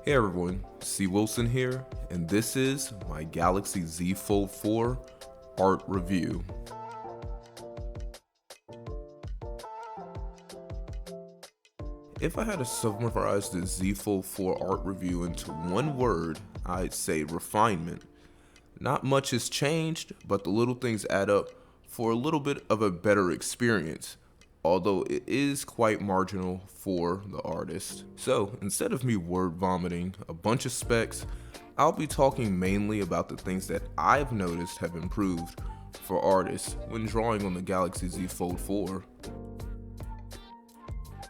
Hey everyone, C. Wilson here, and this is my Galaxy Z Fold 4 art review. If I had to summarize the Z Fold 4 art review into one word, I'd say refinement. Not much has changed, but the little things add up for a little bit of a better experience, although it is quite marginal for the artist. So instead of me word vomiting a bunch of specs, I'll be talking mainly about the things that I've noticed have improved for artists when drawing on the Galaxy Z Fold 4.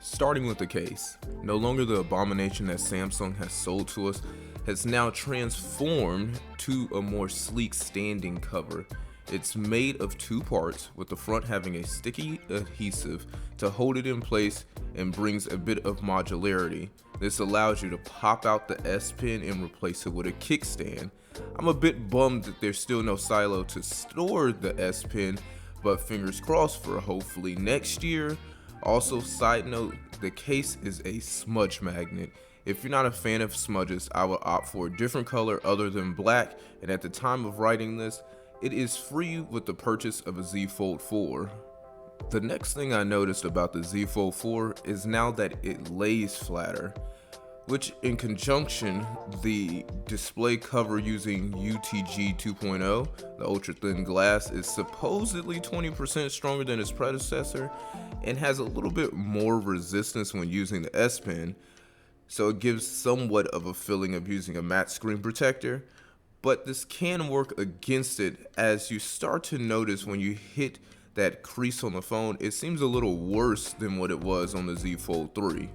Starting with the case, no longer the abomination that Samsung has sold to us has now transformed to a more sleek standing cover. It's made of two parts, with the front having a sticky adhesive to hold it in place and brings a bit of modularity. This allows you to pop out the S Pen and replace it with a kickstand. I'm a bit bummed that there's still no silo to store the S Pen, but fingers crossed for hopefully next year. Also, side note, the case is a smudge magnet. If you're not a fan of smudges, I would opt for a different color other than black, and at the time of writing this, it is free with the purchase of a Z Fold 4. The next thing I noticed about the Z Fold 4 is now that it lays flatter, which in conjunction, the display cover using UTG 2.0, the ultra thin glass, is supposedly 20% stronger than its predecessor and has a little bit more resistance when using the S Pen, so it gives somewhat of a feeling of using a matte screen protector. But this can work against it, as you start to notice when you hit that crease on the phone, it seems a little worse than what it was on the Z Fold 3.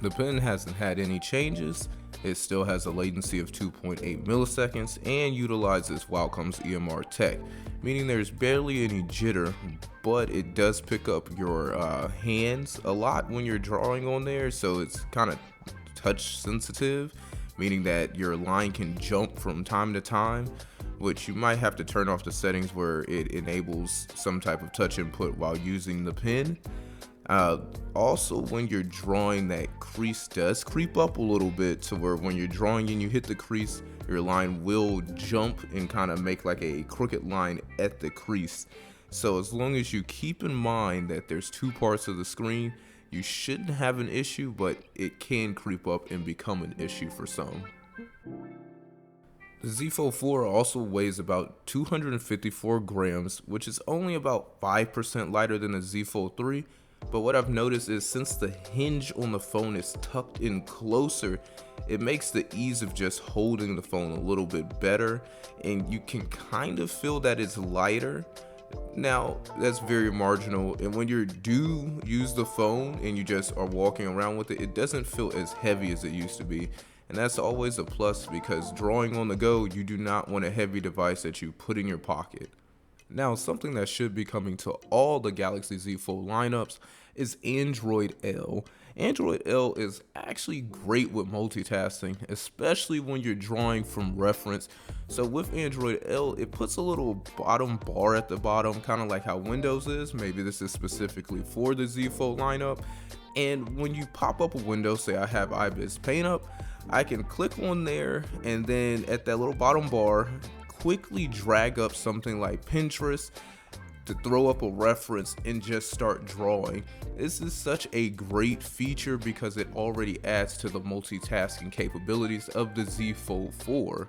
The pen hasn't had any changes. It still has a latency of 2.8 milliseconds and utilizes Wacom's EMR tech, meaning there's barely any jitter, but it does pick up your hands a lot when you're drawing on there, so it's kind of touch sensitive, meaning that your line can jump from time to time, which you might have to turn off the settings where it enables some type of touch input while using the pen. Also, when you're drawing, that crease does creep up a little bit to where when you're drawing and you hit the crease, your line will jump and kind of make like a crooked line at the crease. So as long as you keep in mind that there's two parts of the screen, you shouldn't have an issue, but it can creep up and become an issue for some. The Z Fold 4 also weighs about 254 grams, which is only about 5% lighter than the Z Fold 3. But what I've noticed is since the hinge on the phone is tucked in closer, it makes the ease of just holding the phone a little bit better, and you can kind of feel that it's lighter. Now, that's very marginal, and when you do use the phone and you just are walking around with it, it doesn't feel as heavy as it used to be. And that's always a plus, because drawing on the go, you do not want a heavy device that you put in your pocket. Now, something that should be coming to all the Galaxy Z Fold lineups is Android L. Android L is actually great with multitasking, especially when you're drawing from reference. So with Android L, it puts a little bottom bar at the bottom, kind of like how Windows is. Maybe this is specifically for the Z Fold lineup. And when you pop up a window, say I have IBIS Paint up, I can click on there, and then at that little bottom bar, quickly drag up something like Pinterest to throw up a reference and just start drawing. This is such a great feature because it already adds to the multitasking capabilities of the Z Fold 4.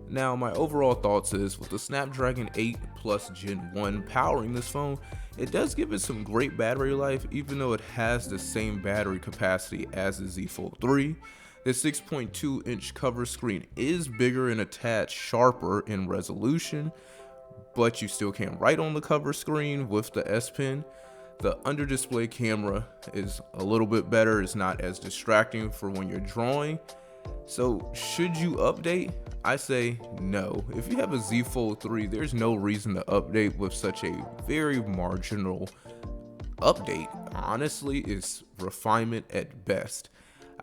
Now, my overall thoughts is, with the Snapdragon 8 Plus Gen 1 powering this phone, it does give it some great battery life, even though it has the same battery capacity as the Z Fold 3. The 6.2 inch cover screen is bigger and a tad sharper in resolution, but you still can write on the cover screen with the S Pen. The under display camera is a little bit better. It's not as distracting for when you're drawing. So should you update? I say no. If you have a Z Fold 3, there's no reason to update with such a very marginal update. Honestly, it's refinement at best.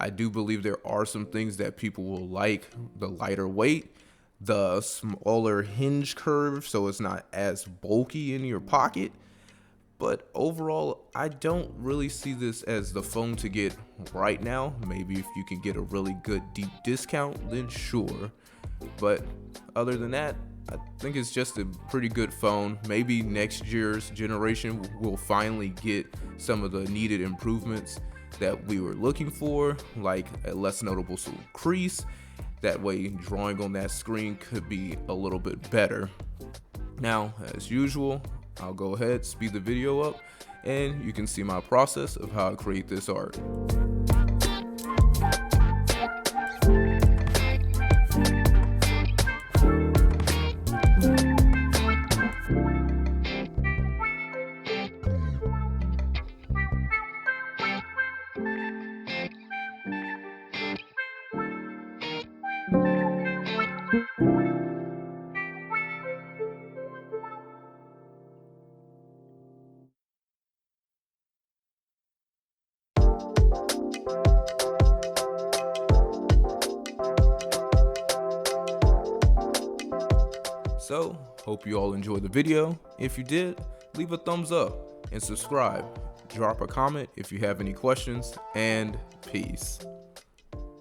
I do believe there are some things that people will like: the lighter weight, the smaller hinge curve so it's not as bulky in your pocket, But overall, I don't really see this as the phone to get right now. Maybe if you can get a really good deep discount, then sure. But other than that, I think it's just a pretty good phone. Maybe next year's generation will finally get some of the needed improvements that we were looking for, like a less noticeable crease. That way, drawing on that screen could be a little bit better. Now, as usual, I'll go ahead, speed the video up, and you can see my process of how I create this art. So, hope you all enjoyed the video. If you did, leave a thumbs up and subscribe. Drop a comment if you have any questions, and peace.